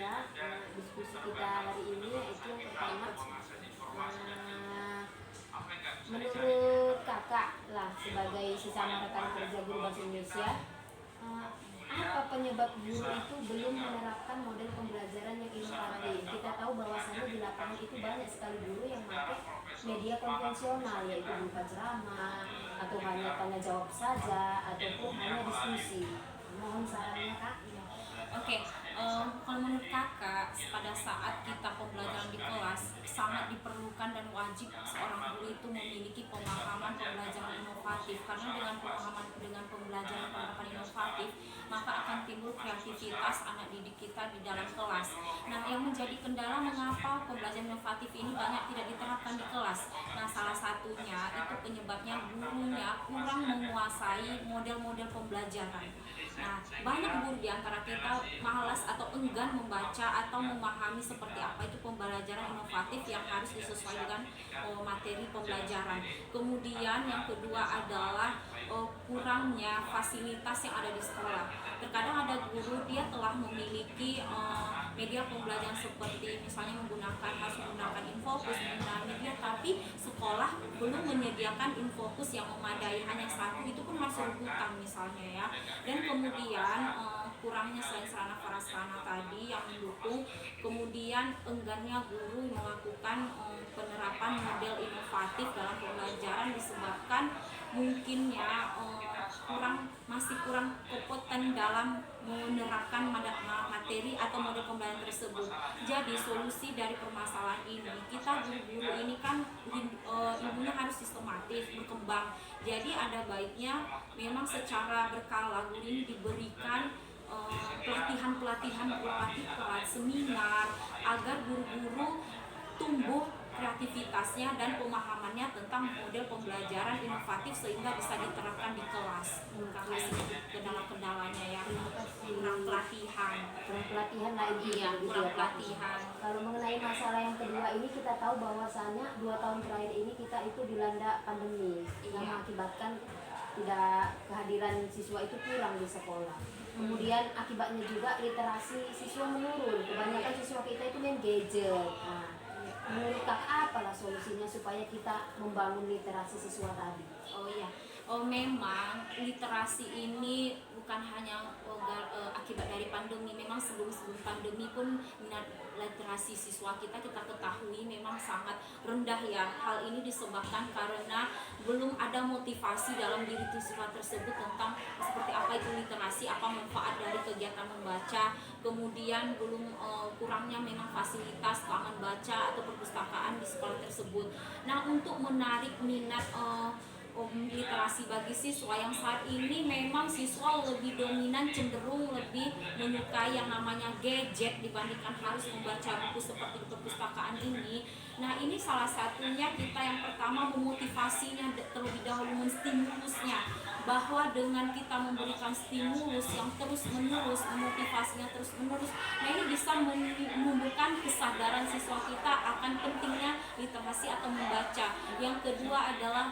ya. Diskusi kita hari ini yaitu yang pertama, menurut kakak lah sebagai sesama rekan kerja guru bahasa Indonesia, apa penyebab guru itu belum menerapkan model pembelajaran yang inovatif? Kita tahu bahwasannya di lapangan itu banyak sekali guru yang pakai media konvensional, yaitu berupa ceramah atau hanya tanya jawab saja ataupun hanya diskusi. Mohon sarannya kak. Oke, kalau menurut kakak, pada saat kita pembelajaran di kelas sangat diperlukan dan wajib seorang guru itu memiliki pemahaman pembelajaran inovatif, karena dengan pembelajaran penerapan inovatif maka akan timbul kreativitas anak didik kita di dalam kelas. Nah, yang menjadi kendala mengapa pembelajaran inovatif ini banyak tidak diterapkan di kelas. Nah, salah satunya itu penyebabnya gurunya kurang menguasai model-model pembelajaran. Nah, banyak guru di antara kita malas atau enggan membaca atau memahami seperti apa itu pembelajaran inovatif yang harus disesuaikan dengan materi pembelajaran. Kemudian yang kedua adalah kurangnya fasilitas yang ada di sekolah. Terkadang ada guru dia telah memiliki media pembelajaran seperti misalnya harus menggunakan Infocus, menggunakan media, tapi sekolah belum menyediakan Infocus yang memadai, hanya satu, itu pun harus rebutan misalnya ya. Dan kemudian kurangnya selain sarana prasarana tadi yang mendukung, kemudian enggannya guru melakukan penerapan model inovatif dalam pembelajaran disebabkan mungkinnya masih kurang kompeten dalam menerapkan materi atau model pembelajaran tersebut. Jadi solusi dari permasalahan ini, kita guru-guru ini kan ilmunya harus sistematis berkembang. Jadi ada baiknya memang secara berkala guru ini diberikan pelatihan-pelatihan berupa diklat, seminar, agar guru-guru tumbuh kreativitasnya dan pemahamannya tentang model pembelajaran inovatif sehingga bisa diterapkan di kelas. Karena kendala-kendalanya ya, kurang pelatihan lah intinya. kurang pelatihan. Kalau mengenai masalah yang kedua ini, kita tahu bahwasannya 2 tahun terakhir ini kita itu dilanda pandemi yang mengakibatkan tidak kehadiran siswa itu kurang di sekolah. Kemudian akibatnya juga literasi siswa menurun. Kebanyakan siswa kita itu main gadget. Nah, menurut kakak apalah solusinya supaya kita membangun literasi siswa tadi? Memang literasi ini bukan hanya akibat dari pandemi. Memang sebelum pandemi pun minat literasi siswa kita ketahui memang sangat rendah ya. Hal ini disebabkan karena belum ada motivasi dalam diri siswa tersebut tentang seperti apa itu literasi, apa manfaat dari kegiatan membaca. Kemudian belum kurangnya memang fasilitas taman baca atau perpustakaan di sekolah tersebut. Nah, untuk menarik minat literasi bagi siswa yang saat ini, memang siswa lebih dominan cenderung lebih menyukai yang namanya gadget dibandingkan harus membaca buku seperti di perpustakaan ini. Nah, ini salah satunya kita yang pertama memotivasinya terlebih dahulu, menstimulusnya, bahwa dengan kita memberikan stimulus yang terus menerus, memotivasinya terus menerus, nah ini bisa menumbuhkan kesadaran siswa kita akan pentingnya literasi atau membaca. Yang kedua adalah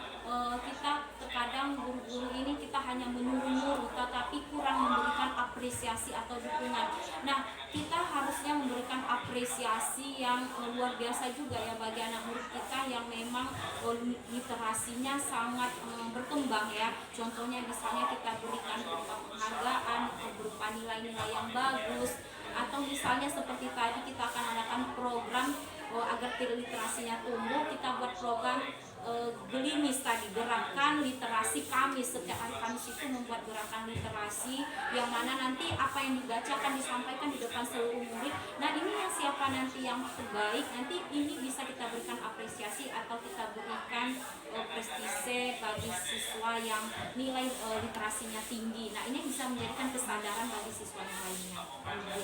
kita terkadang guru-guru ini kita hanya menyuruh-nyuruh tetapi kurang memberikan apresiasi atau dukungan. Nah, kita harusnya memberikan apresiasi yang luar biasa juga ya bagi anak murid kita yang memang literasinya sangat berkembang ya. Contohnya misalnya kita berikan berupa penghargaan, berupa nilai-nilai yang bagus, atau misalnya seperti tadi kita akan adakan program agar literasinya tumbuh. Kita buat program gelimis tadi, gerakan literasi Kamis. Setiap hari Kamis itu membuat gerakan literasi yang mana nanti apa yang dibaca akan disampaikan di depan seluruh murid. Nah, ini yang siapa nanti yang terbaik, nanti ini bisa kita berikan apresiasi atau kita berikan prestise bagi siswa yang nilai literasinya tinggi. Nah, ini bisa menjadikan kesadaran bagi siswa yang lainnya.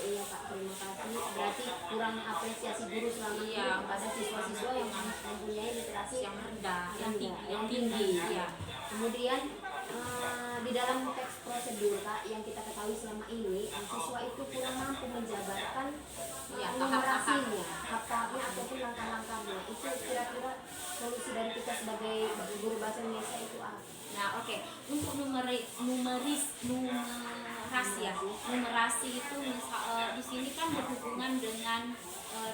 Iya Pak, terima kasih. Berarti kurang apresiasi guru selama ini kepada siswa-siswa yang mempunyai literasi yang rendah, yang tinggi. Ya. Kemudian di dalam teks prosedur Kak, yang kita ketahui selama ini, siswa itu kurang mampu menjabarkan numerasinya, tahap-tahapnya ataupun langkah-langkahnya. Itu kira-kira solusi dari kita sebagai guru bahasa Indonesia itu apa? Nah, untuk numerasi itu di sini kan berhubungan berhubungan dengan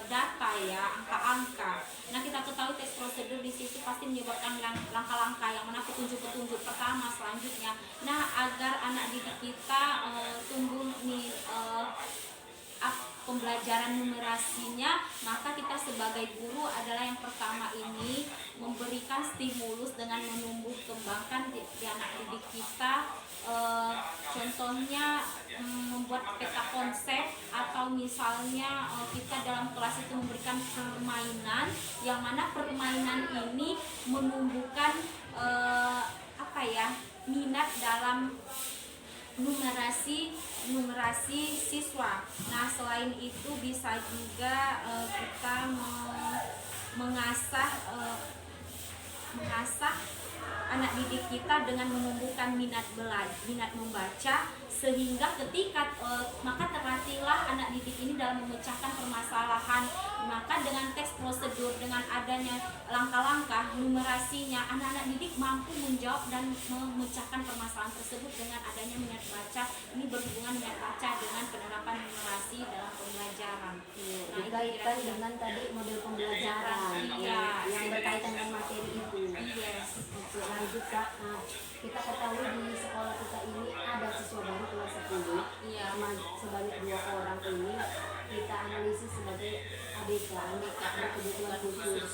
data ya, angka-angka. Nah, kita ketahui teks prosedur di situ pasti menyebabkan langkah-langkah yang mana petunjuk-petunjuk pertama selanjutnya. Nah, agar anak didik kita tumbuh nih pembelajaran numerasinya, maka kita sebagai guru adalah yang pertama ini memberikan stimulus dengan menumbuh kembangkan di anak didik kita. Contohnya membuat peta konsep, atau misalnya kita dalam kelas itu memberikan permainan yang mana permainan ini menumbuhkan minat dalam numerasi siswa. Nah, selain itu bisa juga kita mengasah anak didik kita dengan menumbuhkan minat membaca, sehingga ketika maka terlatihlah anak didik ini dalam memecahkan permasalahan. Maka dengan teks prosedur, dengan adanya langkah-langkah numerasinya, anak-anak didik mampu menjawab dan memecahkan permasalahan tersebut dengan adanya minat baca. Ini berhubungan minat baca dengan penerapan numerasi dalam pembelajaran. Nah, berkaitan dengan tadi model pembelajaran yang berkaitan dengan materi itu. Yes. Oke, lanjut Kak. Nah, kita ketahui di sekolah kita ini ada siswa baru kelas 10. Iya. Sebanyak 2 orang ini kita analisis sebagai ABK, berkebutuhan khusus.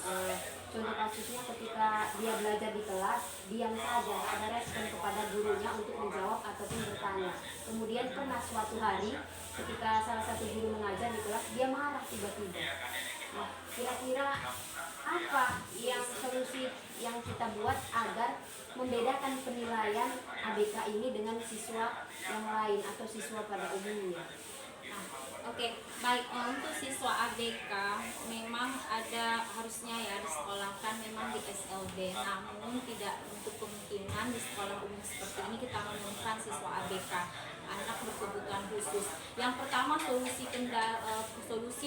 Contoh kasusnya ketika dia belajar di kelas, diam saja, ada respon kepada gurunya untuk menjawab ataupun bertanya. Kemudian pernah suatu hari ketika salah satu guru mengajar di kelas, dia marah tiba-tiba. Nah, kira-kira apa yang solusi yang kita buat agar membedakan penilaian ABK ini dengan siswa yang lain atau siswa pada umumnya? Oke, baik, untuk siswa ABK memang harusnya ya disekolahkan memang di SLB, namun tidak untuk kemungkinan di sekolah umum seperti ini kita menemukan siswa ABK, anak berkebutuhan khusus. Yang pertama, solusi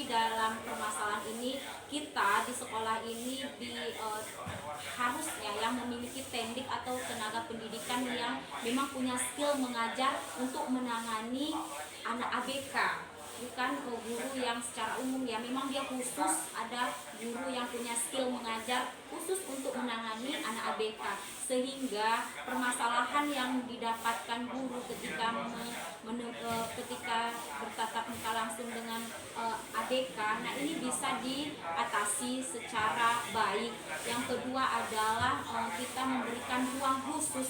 dalam permasalahan ini, kita di sekolah ini harusnya yang memiliki teknik atau tenaga pendidikan yang memang punya skill mengajar untuk menangani anak ABK, bukan guru yang secara umum ya. Memang dia khusus, ada guru yang punya skill mengajar khusus untuk menangani anak ABK, sehingga permasalahan yang didapatkan guru ketika bertatap muka langsung dengan ABK, nah ini bisa diatasi secara baik. Yang kedua adalah kita memberikan ruang khusus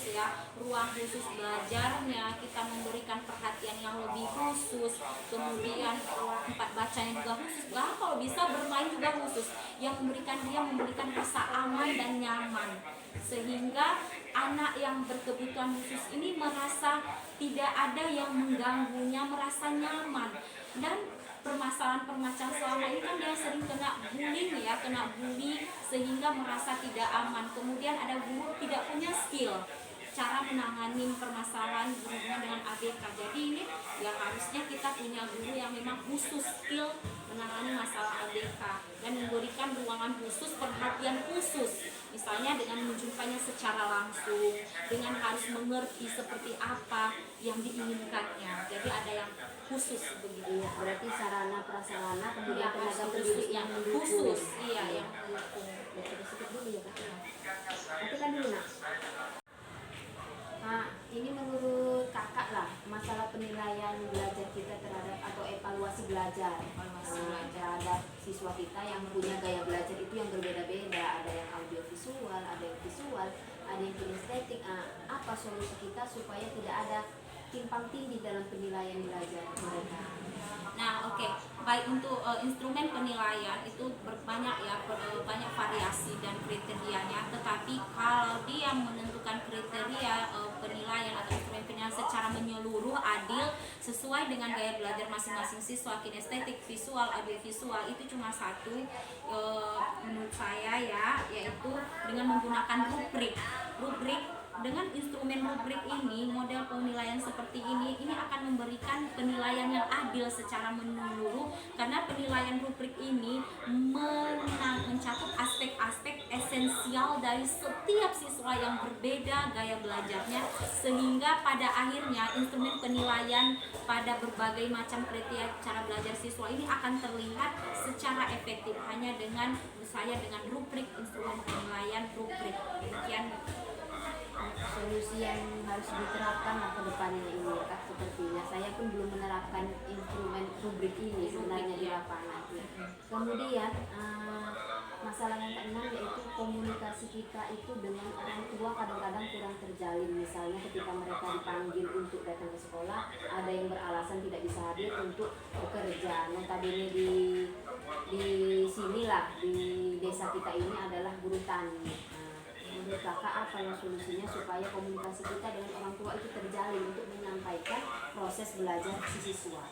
belajarnya, kita memberikan perhatian yang lebih khusus, kemudian tempat bacanya juga khusus, bahkan kalau bisa bermain juga khusus, yang memberikan rasa aman dan nyaman, sehingga anak yang berkebutuhan khusus ini merasa tidak ada yang mengganggunya, merasa nyaman. Dan permasalahan selama ini kan dia sering kena bully sehingga merasa tidak aman. Kemudian ada guru tidak punya skill cara menangani permasalahan berhubungan dengan ABK. Jadi ini ya harusnya kita punya guru yang memang khusus skill menangani masalah ABK dan memberikan ruangan khusus, perhatian khusus, misalnya dengan menjumpainya secara langsung, dengan harus mengerti seperti apa yang diinginkannya. Jadi ada yang khusus begitu. Iya, berarti sarana prasarana kemudian tenaga khusus pendidik yang mendukung. khusus, yang mendukung. Ya, kita sedikit dulu ya Kak. Nanti kan dulu nak. Nah, ini menurut kakak lah, masalah penilaian belajar kita terhadap atau evaluasi belajar terhadap siswa kita yang punya gaya belajar itu yang berbeda-beda. Ada yang audiovisual, ada yang visual, ada yang kinestetik. Apa solusi kita supaya tidak ada timpang tindih dalam penilaian belajar mereka? Nah, oke. Baik, untuk instrumen penilaian itu banyak variasi dan kriterianya. Tetapi kalau dia menentukan kriteria penilaian atau instrumen penilaian secara menyeluruh, adil, sesuai dengan gaya belajar masing-masing siswa, kinestetik, visual, audiovisual, itu cuma satu menurut saya ya, yaitu dengan menggunakan rubrik dengan instrumen rubrik ini, model penilaian seperti ini akan memberikan penilaian yang adil secara menyeluruh, karena penilaian rubrik ini mencakup aspek-aspek esensial dari setiap siswa yang berbeda gaya belajarnya, sehingga pada akhirnya instrumen penilaian pada berbagai macam kriteria cara belajar siswa ini akan terlihat secara efektif hanya dengan rubrik, instrumen penilaian rubrik. Demikian solusi yang harus diterapkan lah ke depannya ini ya Kak. Sepertinya saya pun belum menerapkan instrumen rubrik ini sebenarnya di lapangan. Kemudian masalah yang keenam yaitu komunikasi kita itu dengan orang tua kadang-kadang kurang terjalin. Misalnya ketika mereka dipanggil untuk datang ke sekolah, ada yang beralasan tidak bisa hadir untuk bekerja. Notabene di sinilah, di desa kita ini adalah guru tani. Menurut kakak apa yang solusinya supaya komunikasi kita dengan orang tua itu terjalin untuk menyampaikan proses belajar si siswa?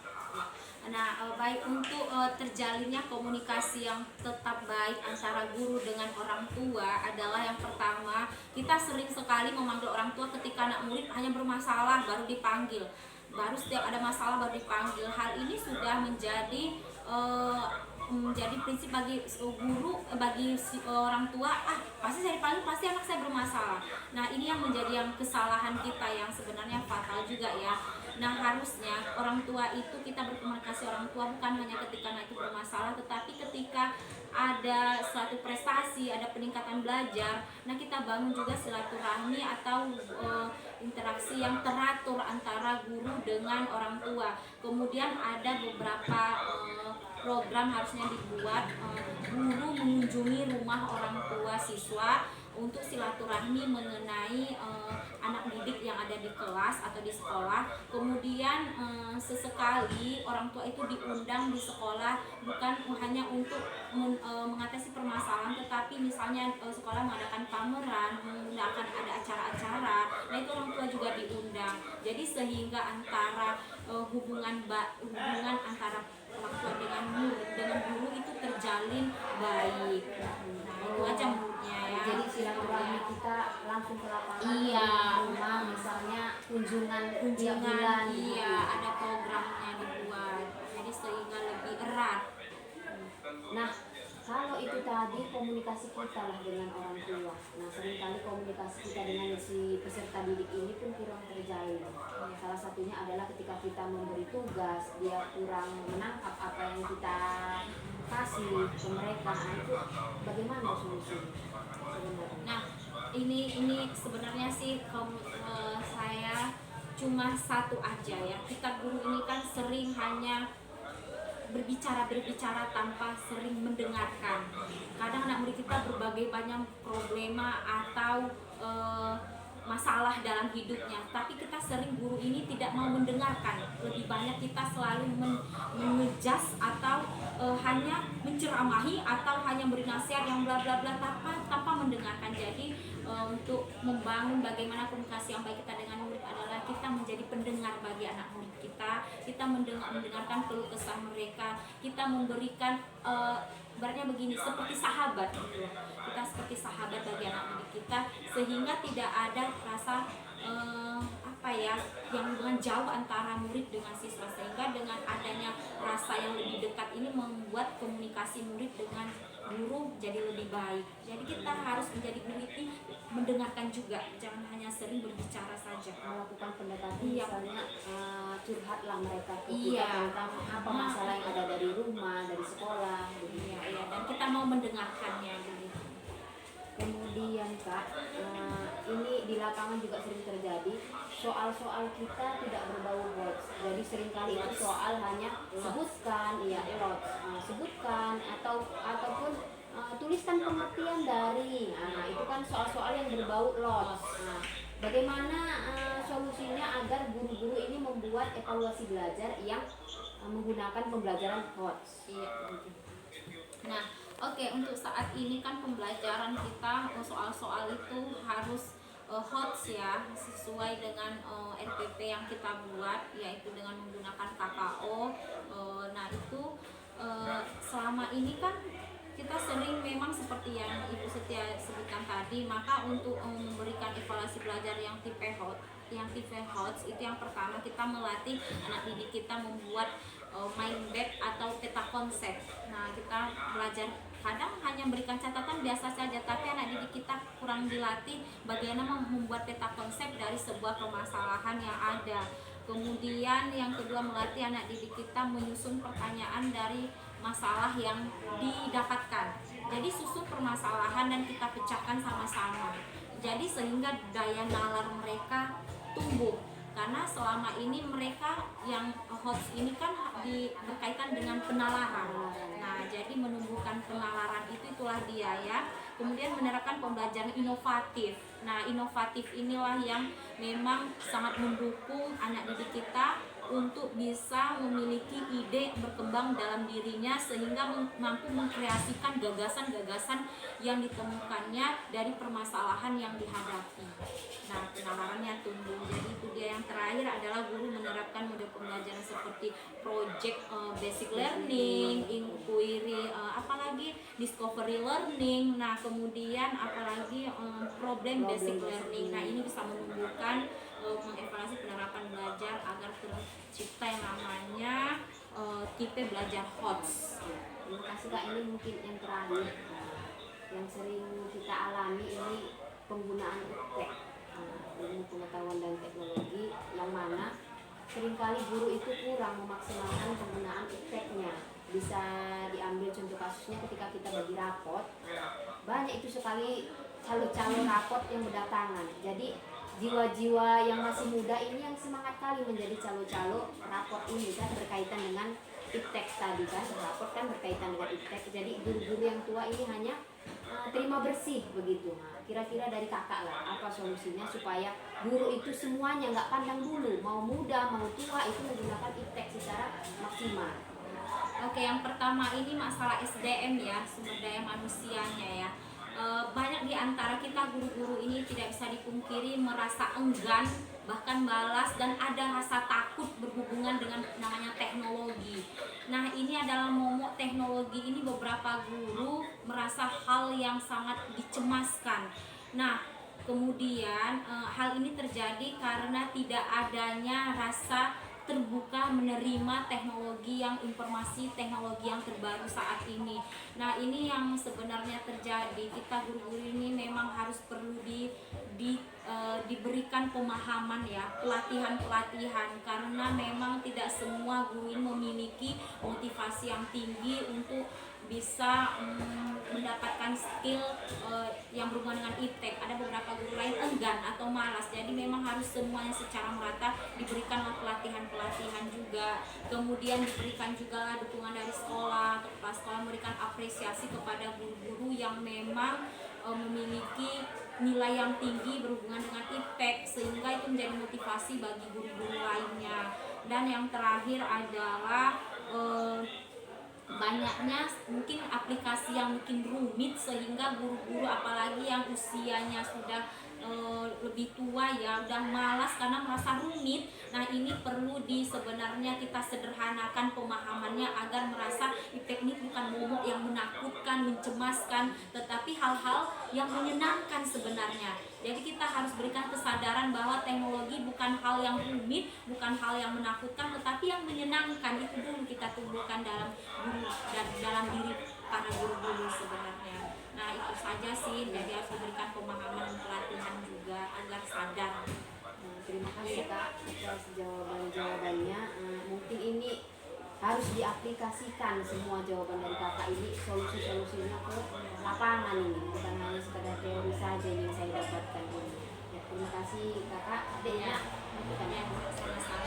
Nah, baik untuk terjalinnya komunikasi yang tetap baik antara guru dengan orang tua adalah yang pertama, kita sering sekali memanggil orang tua ketika anak murid hanya bermasalah baru dipanggil. Baru setiap ada masalah baru dipanggil. Hal ini sudah menjadi prinsip bagi guru, bagi orang tua, pasti saya dipanggil, pasti anak saya bermasalah. Nah, ini yang menjadi kesalahan kita yang sebenarnya fatal juga ya. Nah, harusnya orang tua itu kita berkomunikasi orang tua bukan hanya ketika anak itu bermasalah, tetapi ketika ada suatu prestasi, ada peningkatan belajar, nah kita bangun juga silaturahmi atau interaksi yang teratur antara guru dengan orang tua. Kemudian ada beberapa program harusnya dibuat, guru mengunjungi rumah orang tua siswa untuk silaturahmi mengenai anak didik yang ada di kelas atau di sekolah. Kemudian sesekali orang tua itu diundang di sekolah bukan hanya untuk mengatasi permasalahan, tetapi misalnya sekolah mengadakan pameran, mengadakan ada acara-acara, nah itu orang tua juga diundang. Jadi sehingga antara hubungan antara orang tua dengan guru itu terjalin baik. Nah, itu aja menurutnya ya. Jadi silaturahmi kita langsung ke lapangan, iya, rumah misalnya kunjungan bulan, bulan, iya, ada programnya dibuat. Jadi sehingga lebih erat. Nah, kalau itu tadi komunikasi kita lah dengan orang tua. Nah, seringkali komunikasi kita dengan si peserta didik ini pun kurang terjalin. Salah satunya adalah ketika kita memberi tugas, dia kurang menangkap apa yang kita kasih ke mereka. Nah, itu bagaimana solusinya sebenarnya? Nah, ini sebenarnya sih saya cuma satu aja ya. Kita guru ini kan sering hanya berbicara tanpa sering mendengarkan. Kadang anak murid kita berbagai banyak problema atau masalah dalam hidupnya, tapi kita sering guru ini tidak mau mendengarkan. Lebih banyak kita selalu mengejas atau hanya menceramahi atau hanya beri nasihat yang bla bla bla tanpa mendengarkan. Jadi untuk membangun bagaimana komunikasi yang baik kita dengan murid adalah kita menjadi pendengar bagi anak murid kita mendengarkan keluh kesah mereka, kita memberikan ibaratnya begini, seperti sahabat gitu. Kita seperti sahabat bagi anak didik kita, sehingga tidak ada rasa yang hubungan jauh antara murid dengan siswa, sehingga dengan adanya rasa yang lebih dekat ini membuat komunikasi murid dengan guru jadi lebih baik. Jadi kita harus menjadi guru ini mendengarkan juga, jangan hanya sering berbicara saja. Melakukan pendekatan, iya, misalnya curhatlah mereka ke kita tentang apa masalah yang ada dari rumah, dari sekolah, iya, dan kita mau mendengarkannya begitu. Kemudian Kak, ini di lapangan juga sering terjadi, soal-soal kita tidak berbau hoax. Jadi seringkali itu soal hanya sebutkan, sebutkan ataupun tuliskan pengertian dari. Nah, itu kan soal-soal yang berbau loss. Nah, bagaimana solusinya agar guru-guru ini membuat evaluasi belajar yang menggunakan pembelajaran hoax? Iya. Nah, oke, untuk saat ini kan pembelajaran kita soal-soal itu harus HOTS ya, sesuai dengan RPP yang kita buat, yaitu dengan menggunakan KKO. Nah itu selama ini kan kita sering memang seperti yang Ibu Setia sebutkan tadi, maka untuk memberikan evaluasi belajar yang tipe HOTS itu yang pertama kita melatih anak didik kita membuat mind map atau peta konsep. Nah, kita belajar kadang hanya memberikan catatan biasa saja, tapi anak didik kita kurang dilatih bagaimana membuat peta konsep dari sebuah permasalahan yang ada. Kemudian yang kedua, melatih anak didik kita menyusun pertanyaan dari masalah yang didapatkan. Jadi susun permasalahan dan kita pecahkan sama-sama. Jadi sehingga daya nalar mereka tumbuh. Karena selama ini mereka yang HOTS ini kan berkaitan dengan penalaran. Nah, jadi menumbuhkan penalaran itulah dia ya. Kemudian menerapkan pembelajaran inovatif. Nah, inovatif inilah yang memang sangat mendukung anak didik kita untuk bisa memiliki ide berkembang dalam dirinya sehingga mampu mengkreasikan gagasan-gagasan yang ditemukannya dari permasalahan yang dihadapi. Nah, penalarannya tumbuh. Jadi itu dia. Yang terakhir adalah guru menerapkan model pembelajaran seperti project basic learning, inquiry, apalagi discovery learning. Nah, kemudian apalagi problem basic learning. Nah, ini bisa menumbuhkan mengevaluasi penerapan belajar agar tercipta yang namanya tipe belajar HOTS. Terima kasih Kak. Ini mungkin yang terakhir yang sering kita alami ini penggunaan IPTEK, ilmu pengetahuan dan teknologi, yang mana seringkali guru itu kurang memaksimalkan penggunaan IPTEK-nya. Bisa diambil contoh kasusnya ketika kita bagi rapot, banyak itu sekali calon-calon rapot yang berdatangan. Jadi jiwa-jiwa yang masih muda ini yang semangat kali menjadi calo-calo raport ini kan berkaitan dengan IPTEK tadi kan, raport kan berkaitan dengan IPTEK. Jadi guru-guru yang tua ini hanya terima bersih begitu. Nah, kira-kira dari kakak lah apa solusinya supaya guru itu semuanya nggak pandang bulu, mau muda mau tua itu menggunakan IPTEK secara maksimal. Oke, yang pertama ini masalah SDM ya, sumber daya manusianya ya. Banyak di antara kita guru-guru ini tidak bisa dipungkiri merasa enggan, bahkan malas, dan ada rasa takut berhubungan dengan namanya teknologi. Nah, ini adalah momok teknologi ini beberapa guru merasa hal yang sangat dicemaskan. Nah, kemudian hal ini terjadi karena tidak adanya rasa terbuka menerima teknologi informasi teknologi yang terbaru saat ini. Nah, ini yang sebenarnya terjadi. Kita guru-guru ini memang harus perlu diberikan pemahaman ya, pelatihan karena memang tidak semua guru ini memiliki motivasi yang tinggi untuk bisa mendapatkan skill yang berhubungan dengan IPTEK. Ada beberapa guru lain enggan atau malas. Jadi memang harus semuanya secara merata diberikan pelatihan juga. Kemudian diberikan juga dukungan dari sekolah atau kepala sekolah, memberikan apresiasi kepada guru-guru yang memang memiliki nilai yang tinggi berhubungan dengan IPTEK, sehingga itu menjadi motivasi bagi guru-guru lainnya. Dan yang terakhir adalah banyaknya mungkin aplikasi yang mungkin rumit sehingga guru-guru apalagi yang usianya sudah lebih tua ya udah malas karena merasa rumit. Nah, ini perlu sebenarnya kita sederhanakan pemahamannya agar merasa IPTEK ini bukan momok yang menakutkan, mencemaskan, tetapi hal-hal yang menyenangkan sebenarnya. Jadi kita harus berikan kesadaran bahwa teknologi bukan hal yang rumit, bukan hal yang menakutkan, tetapi yang menyenangkan. Itu dulu kita tumbuhkan dalam diri para guru-guru sebenarnya. Nah, itu saja sih. Jadi harus diberikan pemahaman dan pelatihan juga agar sadar. Terima kasih Kak atas jawaban-jawabannya. Mungkin ini harus diaplikasikan semua jawaban dari kakak ini, solusi-solusinya ke lapangan ini, bukan hanya sekedar teori saja yang saya dapatkan ini. Ya, terima kasih kakak. Adiknya, Sama-sama.